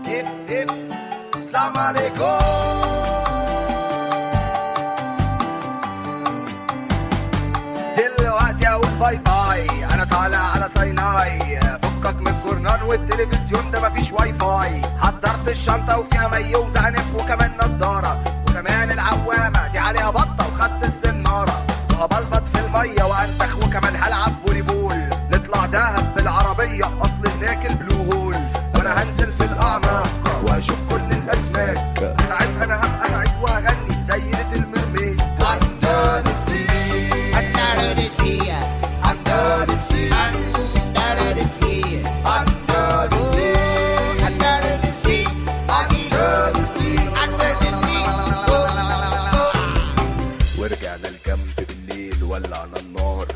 هيب هيب السلام عليكم. دلوقتي اقول باي باي، انا طالع على سايناي. فكك من الجورنال والتلفزيون ده مفيش واي فاي. حضرت الشنطة وفيها مي وزعنف وكمان نضارة وكمان العوامة دي عليها بطة وخدت السنارة. وهبلبط في المية وانتخ وكمان هلعب فولي بول. نطلع دهب بالعربية اصل هناك البلو هول. وانا هنزل في الاعماق واشوف كل الاسماك. ساعتها انا هبقى سعيد واغني زي ليتل ميرميد. Under the sea, Under the sea, under the sea, under the sea, under the sea, under the sea, under the sea. under the sea. ورجعنا الجنب بالليل ولعنا النار.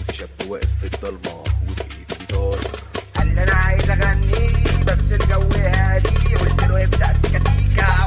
في شاب واقف في الضلمة وفي ايده جيتار. قال لي انا عايز اغني بس الجو هادي. قلت له ابدأ سيكا سيكا